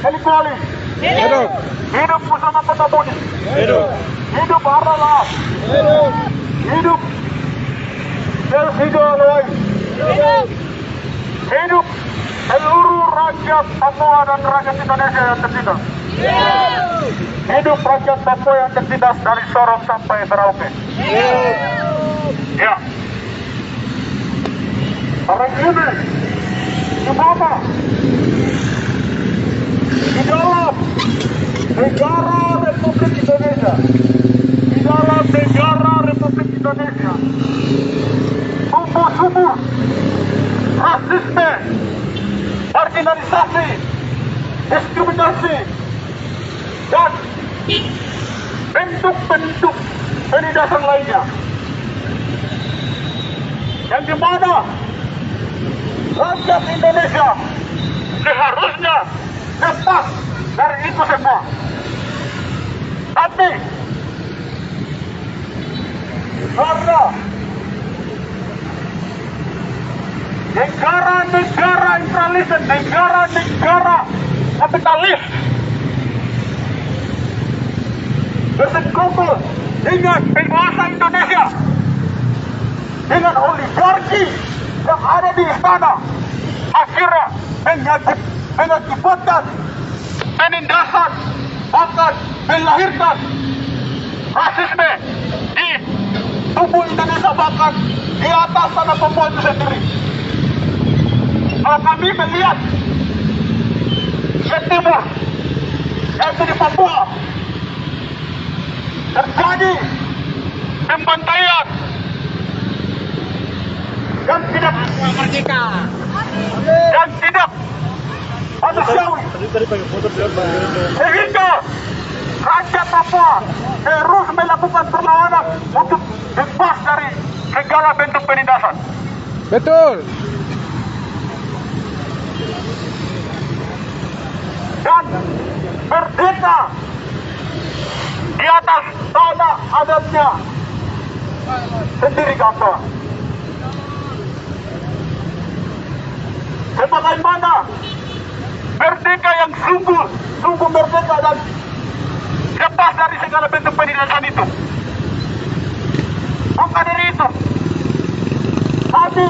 Elit Wali. Hidup. Hidup Pusaka Kota Budi. Hidup. Hidup Harala. Hidup. Hidup Delsido Aloy. Hidup seluruh rakyat Papua dan rakyat Indonesia yang tertindas. Hidup rakyat Papua yang tertindas dari Sorong sampai Merauke. Ya. Hari ini di mana? Di dalam negara Republik Indonesia. Di dalam negara Republik Indonesia. Sumber-sumber rasisme, marginalisasi, diskriminasi, dan bentuk-bentuk penindasan lainnya. Yang dimana rakyat Indonesia seharusnya lepas dari itu semua. Tapi karena negara-negara imperialis, negara-negara kapitalis bersekutu dengan penguasa Indonesia, dengan oligarki yang ada di istana, akhirnya mengakibatkan penindasan, bahkan melahirkan rasisme di tubuh Indonesia, bahkan di atas tanah Papua itu sendiri. Kalau kami melihat ke timur, yaitu di Papua, terjadi pembantaian yang tidak manusiawi, sehingga rakyat Papua terus melakukan perlawanan untuk bebas dari segala bentuk penindasan. Betul. Dan merdeka di atas tanah adatnya sendiri kata. Sebagaimana merdeka yang sungguh merdeka dan lepas dari segala bentuk penindasan itu. Maka dari itu, kami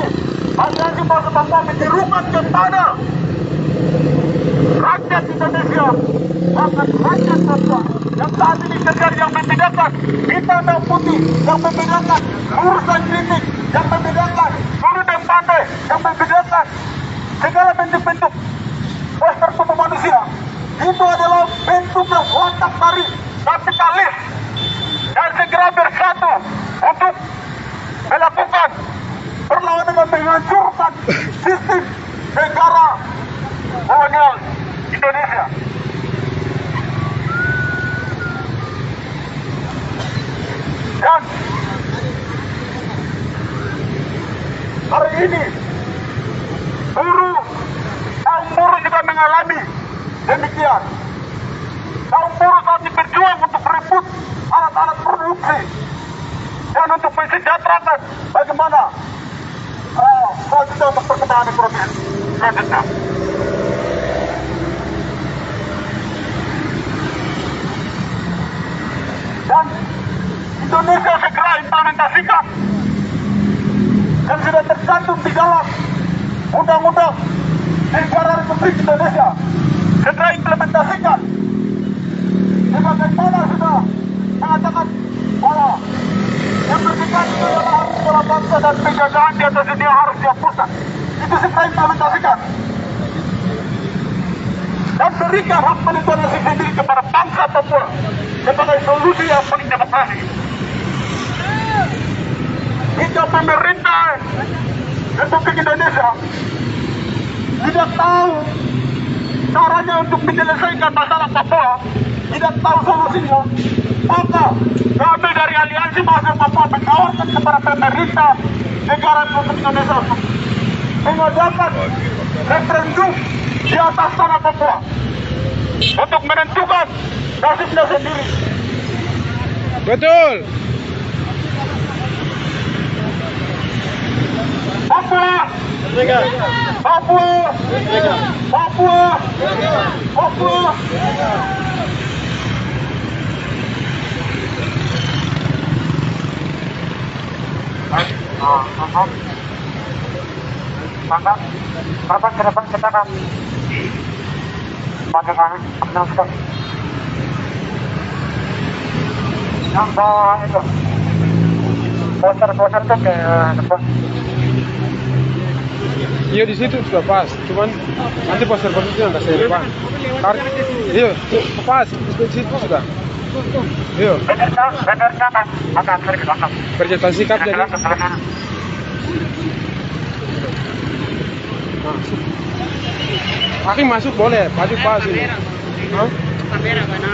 Aliansi Mahasiswa Papua menyerukan kepada rakyat Indonesia, bahkan rakyat Papua yang saat ini terjadi yang membedakan hitam dan putih, yang membedakan lurus dan kritik, yang membedakan guru dan pandai, yang membedakan segala bentuk-bentuk tubuh manusia. Itu adalah bentuk yang watak dari kapitalis, dan segera bersatu untuk melakukan perlawanan dan menghancurkan sistem negara kolonial Indonesia. Dan hari ini kaum buruh juga mengalami demikian. Kaum buruh saat ini berjuang untuk merebut alat-alat produksi dan untuk mensejahterakan bagaimana selanjutnya untuk perkembangan ekonomi selanjutnya. Dan Indonesia segera implementasikan yang sudah tercantum di dalam Undang-Undang Negara Republik Indonesia. Segera implementasikan sebagaimana sudah mengatakan bahwa yang berdikari itu adalah harus pola bangsa dan penjagaan di atas dunia harus dihapuskan. Itu segera implementasikan dan berikan hak penentuan sendiri kepada bangsa Papua sebagai solusi yang paling demokrasi. Jika pemerintah Republik Indonesia tidak tahu caranya untuk menyelesaikan masalah Papua, tidak tahu solusinya, maka kami dari Aliansi Mahasiswa Papua menawarkan kepada pemerintah negara Republik Indonesia untuk mengadakan referendum di atas tanah Papua untuk menentukan nasibnya sendiri. Betul. Papua Papua, Papua, Papua. Bapak ke depan kita kan pakai kami menangkap yang bawah itu poster tuh ke depan. Iya di situ sudah pas, cuman nanti poster-posternya nggak saya depan. Iya, pas di situ sudah. Iya. Benernya kan akan ke belakang. Pernyataan sikap jadi. Hakim masuk boleh, maju pas ini. Hah? Kamera mana?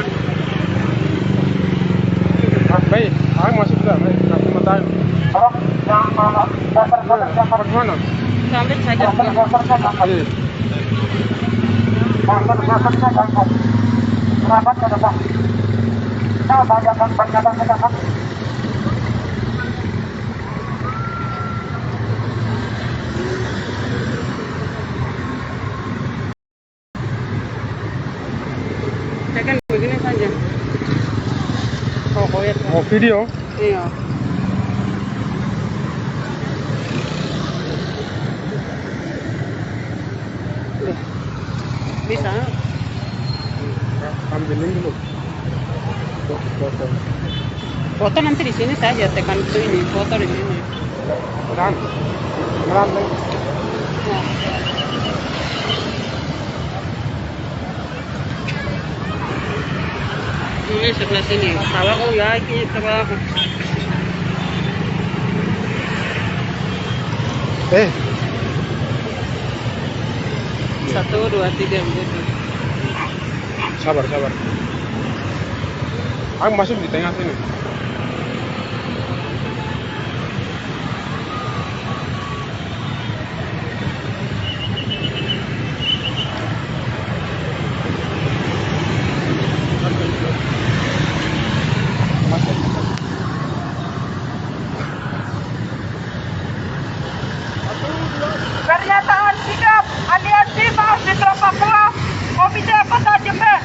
Baik, Hakim masuk sudah, baik. Hakim matain. Kalau yang poster yang Bagaimana? Sambil saja. posternya kan. Iya. Posternya kan. Rapat ke depan. Nah, banyak ke depan. Tekan begini saja. Oh, koyak. Oh, video. Iya. Bisa. Ambilin dulu. Foto. Foto nanti di sini saja, tekan itu ini, foto di sini. Dan, merantai. Nah. Ini sebelah sini. Kalau kau ya ini sebelah. Satu, dua, tiga begitu. Sabar. Hakim masuk di tengah sini. Pernyataan sikap Aliansi Mahasiswa Papua Komite Kota Jember.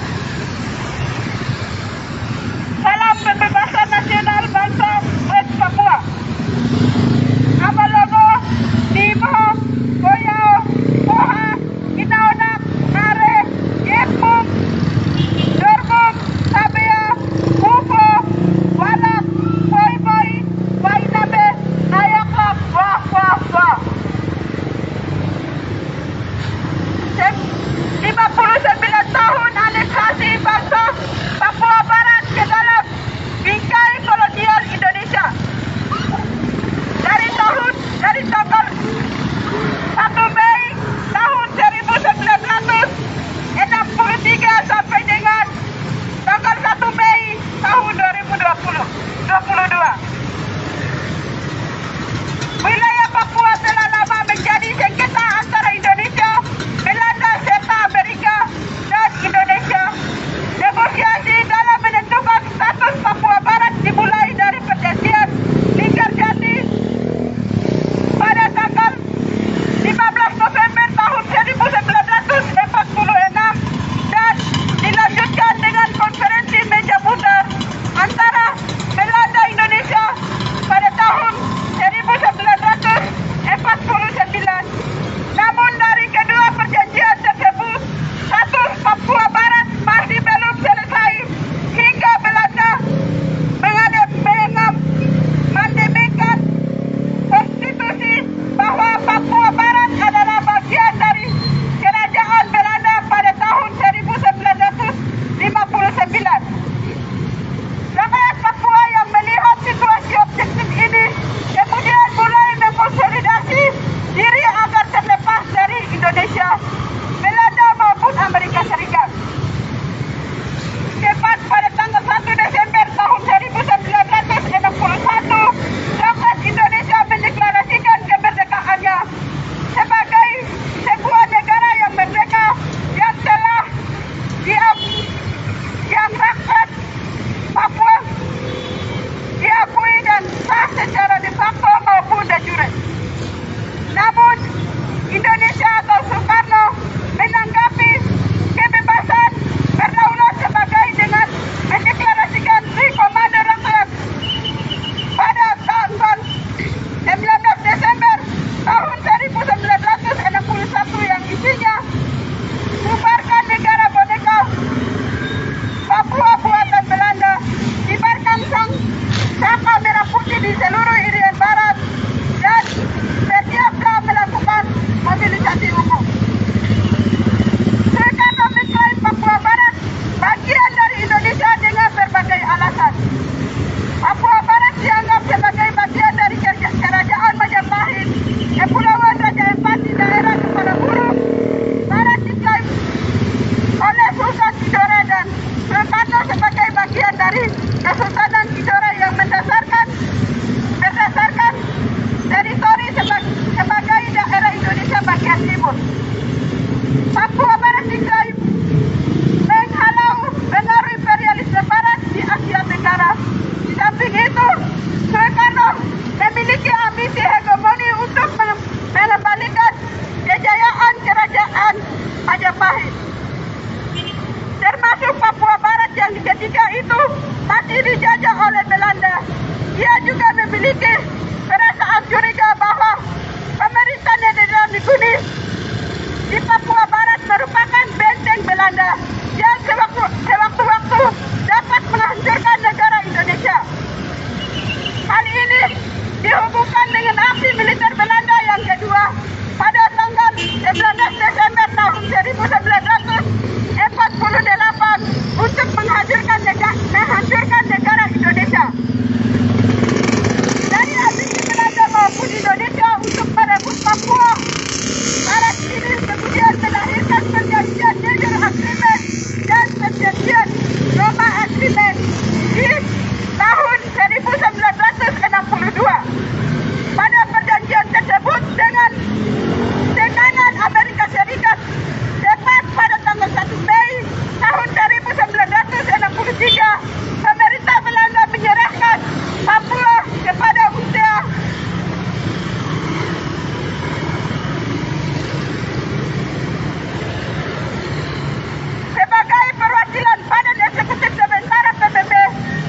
Salam pembebasan karena sebagai bagian dari Kesultanan Tidore yang berdasarkan teritori sebagai daerah Indonesia bagian timur. Papua Barat diklaim menghalau pengaruh imperialisme Barat di Asia Tenggara. Di samping itu, Soekarno memiliki ambisi hegemoni untuk mengembalikan kejayaan kerajaan Majapahit, termasuk Papua Barat yang ketika itu masih dijajah oleh Belanda. Dia juga memiliki perasaan curiga bahwa pemerintah Nederland di Papua Barat merupakan benteng Belanda yang sewaktu-waktu dapat menghancurkan negara Indonesia. Hal ini dihubungkan dengan aksi militer Belanda yang kedua pada tanggal 11 Desember tahun 1948 untuk menghancurkan negara Indonesia. Dari ambisi Belanda maupun Indonesia untuk merebut Papua Barat ini kemudian melahirkan perjanjian New York Agreement dan perjanjian Roma Agreement di tahun 1962. Pada perjanjian tersebut dengan tekanan Amerika Serikat tepat pada tanggal 1 Mei tahun 1963, pemerintah Belanda menyerahkan Papua kepada UTA. Sebagai perwakilan Badan Eksekutif sementara PBB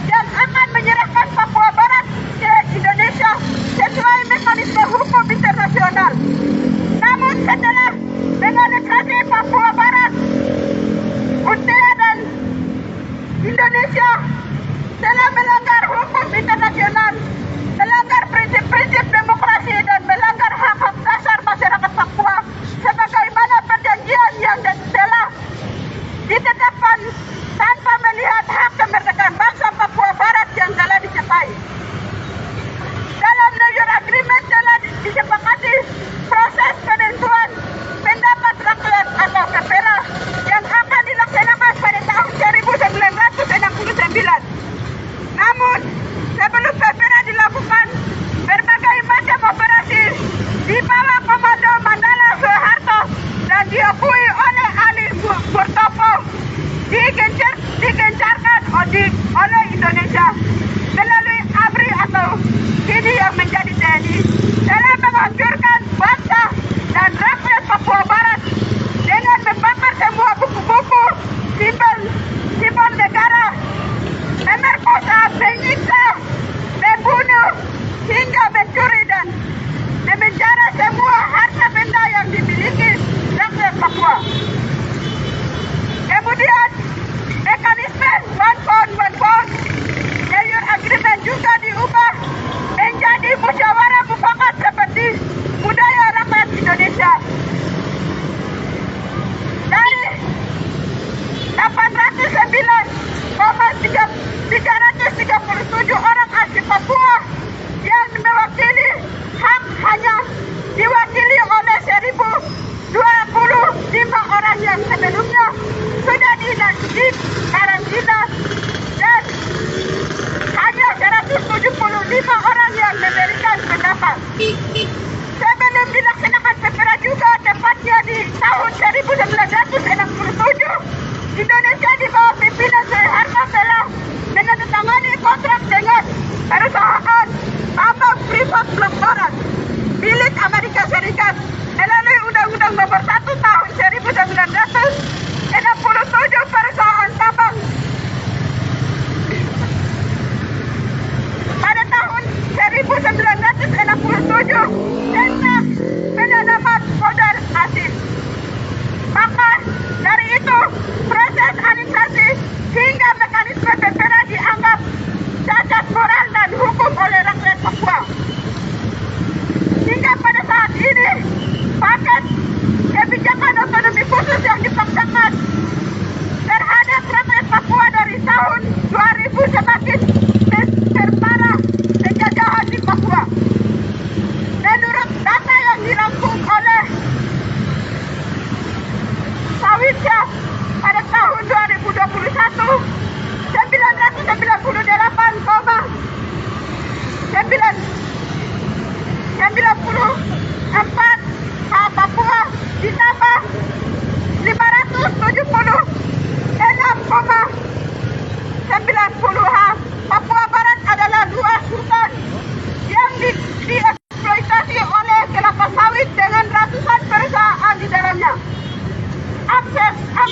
yang akan menyerahkan Papua Barat ke Indonesia sesuai mekanisme hukum internasional. Namun setelah menganeksasi Papua Barat, UTA dan Indonesia telah melanggar hukum internasional, melanggar prinsip-prinsip demokrasi dan melanggar hak-hak dasar masyarakat Papua sebagaimana perjanjian yang telah ditetapkan tanpa melihat hak kemerdekaan bangsa Papua Barat yang telah dicapai. Dalam New York Agreement telah disepakati proses penentuan pendapat rakyat atau KPRA yang akan dilaksanakan pada tahun 1969. Namun, sebelum KPRA dilakukan, berbagai macam operasi di bawah komando Mandala Soeharto dan diakui oleh Ali Murtopo digencarkan oleh Indonesia melalui ABRI atau kini yang menjadi TNI dalam menghancurkan bangsa dan rakyat Papua Barat dengan membakar semua buku-buku simbol negara, memerkosa, menyiksa, membunuh hingga mencuri dan memenjara semua harta benda yang dimiliki rakyat Papua. Kemudian mekanisme one vote New York Agreement juga diubah menjadi musyawarah mufakat seperti budaya rakyat Indonesia. Dari 809,337 orang asli Papua yang mewakili hak hanya diwakili oleh 1.025 orang yang sebelumnya sudah di karantina dan hanya 175 orang yang memberikan pendapat. Sebelum dilaksanakan PPRA juga tepatnya di tahun 1967, Indonesia di bawah pimpinan Soeharto telah menandatangani kontrak dengan perusahaan tambang Freeport Blok Barat milik Amerika Serikat melalui Undang-Undang Nomor 1 Tahun 1967 perusahaan tambang. Pada tahun 1967 tentang penanaman modal asing. Maka dari itu proses aneksasi hingga mekanisme PPRA dianggap cacat moral dan hukum oleh rakyat Papua. Hingga pada saat ini paket kebijakan otonomi khusus yang dipaksakan terhadap rakyat Papua dari tahun 2000 semakin terparah penjajahan di Papua. Menurut data yang dirangkum oleh Sawitja pada tahun 2021,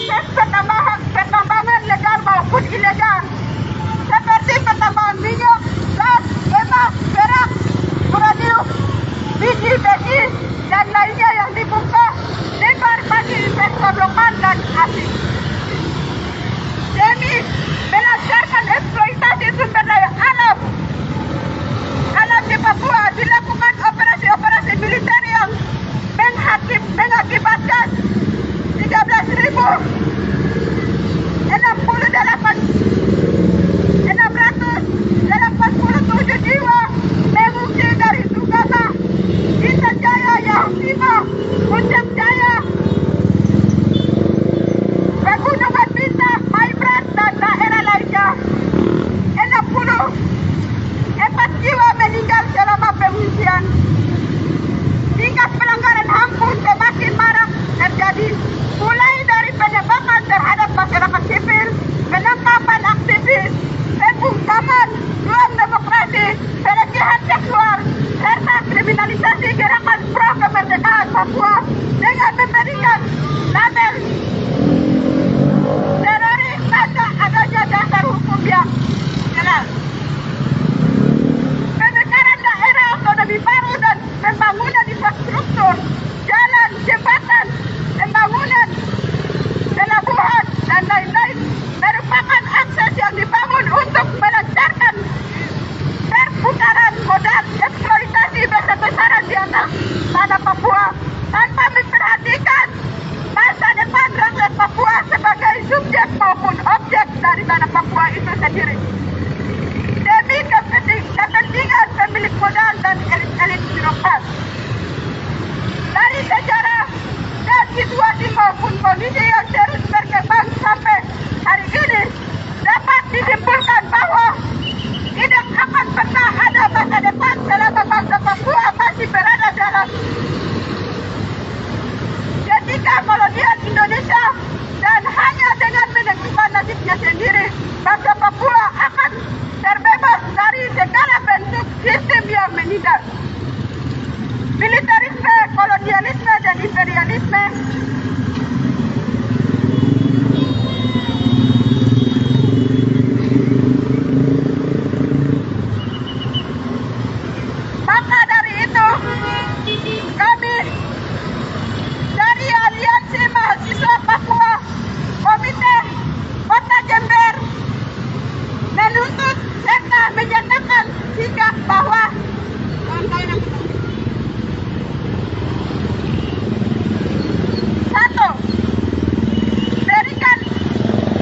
akses pertambangan legal maupun ilegal, seperti pertambangan minyak, gas, emas, perak, uranium, biji-biji, dan lainnya yang dibuka lebar bagi investor lokal dan asing. Demi melancarkan eksploitasi sumber daya alam di Papua, dilakukan operasi-operasi militer yang mengakibatkan 13.687 jiwa mengungsi dari Sugama, Intan Jaya, Yahutima, Puncak Jaya, Pegunungan Bintang, Maibrat, dan daerah lainnya. 64 jiwa meninggal selama pengungsian. Tingkat pelanggaran HAM pun semakin marak terjadi, mulai dari penembakan terhadap masyarakat sipil, penangkapan aktivis, pembungkaman ruang demokrasi, pelecehan seksual, serta kriminalisasi gerakan pro kemerdekaan Papua dengan memberikan label teroris tanpa adanya dasar hukum yang jelas. Pemekaran daerah otonomi baru dan pembangunan infrastruktur, jalan, jembatan, pembangunan pelabuhan, dan lain-lain merupakan akses yang dibangun untuk melancarkan perputaran modal eksploitasi besar-besaran di atas tanah Papua tanpa memperhatikan masa depan rakyat Papua sebagai subjek maupun objek dari tanah Papua itu sendiri. Demi kepentingan pemilik modal dan elit-elit birokrat. Dari sejarah dan situasi maupun kondisi yang terus berkembang sampai hari ini, dapat disimpulkan bahwa tidak akan pernah ada masa depan selama bangsa Papua masih berada dalam ketika kolonial Indonesia, dan hanya dengan menentukan nasibnya sendiri, bangsa Papua akan terbebas dari segala bentuk sistem yang menindas. Militerisme, kolonialisme, dan imperialisme maka dari itu, kami dari Aliansi Mahasiswa Papua Komite Kota Jember menuntut serta menyatakan sikap bahwa satu, berikan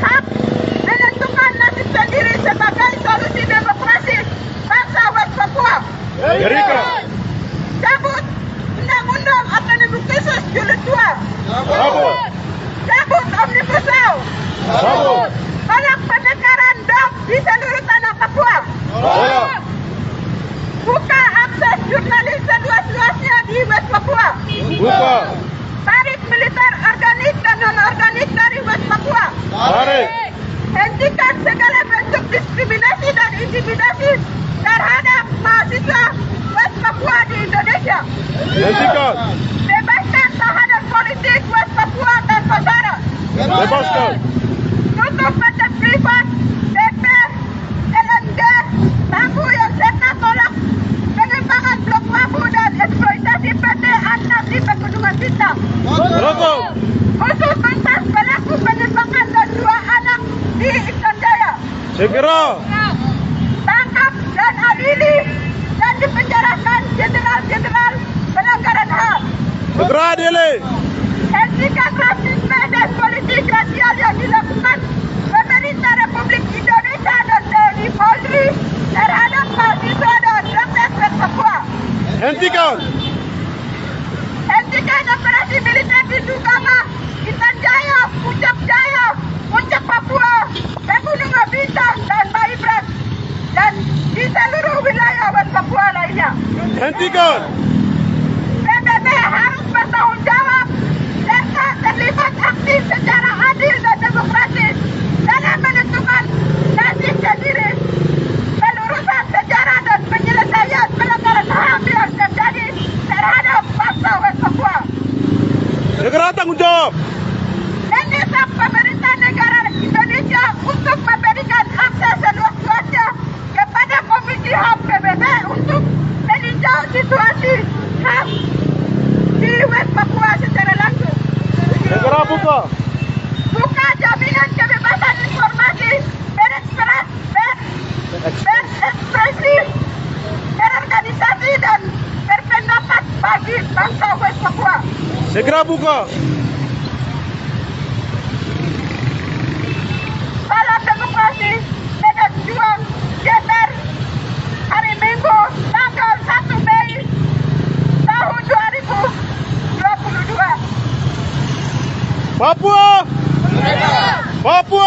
hak menentukan nasib sendiri sebagai solusi demokrasi bangsa West Papua. Berikan. Cabut Undang-Undang Otonomi Khusus Jilid 2. Cabut. Cabut Omnibus Law. Cabut. Tolak pemekaran dam di seluruh tanah Papua. Tolak. Buka akses jurnalis seluas-luasnya di West Papua. Buka. Tarik militer organik dan non-organik dari West Papua. Tarik. Hentikan segala bentuk diskriminasi dan intimidasi terhadap mahasiswa West Papua di Indonesia. Hentikan. Bebaskan tahanan politik West Papua tanpa syarat. Bebaskan. Tutup batas privat, DP, LNG, Tangguh yang serta tolak pengembangan blok Wabu dan eksploitasi PT Antam di Pegunungan Bintang. Tutup. Khusus tuntas pelaku penembakan dan 2 anak di Intan Jaya. Segera. Tangkap dan adili dan dipenjarakan jenderal-jenderal pelanggaran HAM. Segera adili. Hentikan rasisme dan politik rasial yang dilakukan pemerintah Republik Indonesia dan TNI Polri terhadap mahasiswa dan rakyat Papua. Hentikan. Hentikan operasi militer di Sugama, Intan Jaya, Puncak Papua, Pegunungan Bintang, dan Maibrat, dan di seluruh wilayah West Papua lainnya. Hentikan. PBB harus bertanggung jawab serta terlibat aktif secara adil dan demokratis dalam menentukan nasib sendiri, pelurusan sejarah dan penyelesaian pelanggaran HAM yang terjadi terhadap bangsa West Papua. Segera tanggung jawab. Mendesak Segera buka. Salam demokrasi Medan Juang geser hari Minggu tanggal 1 Mei tahun 2022. Papua. Papua.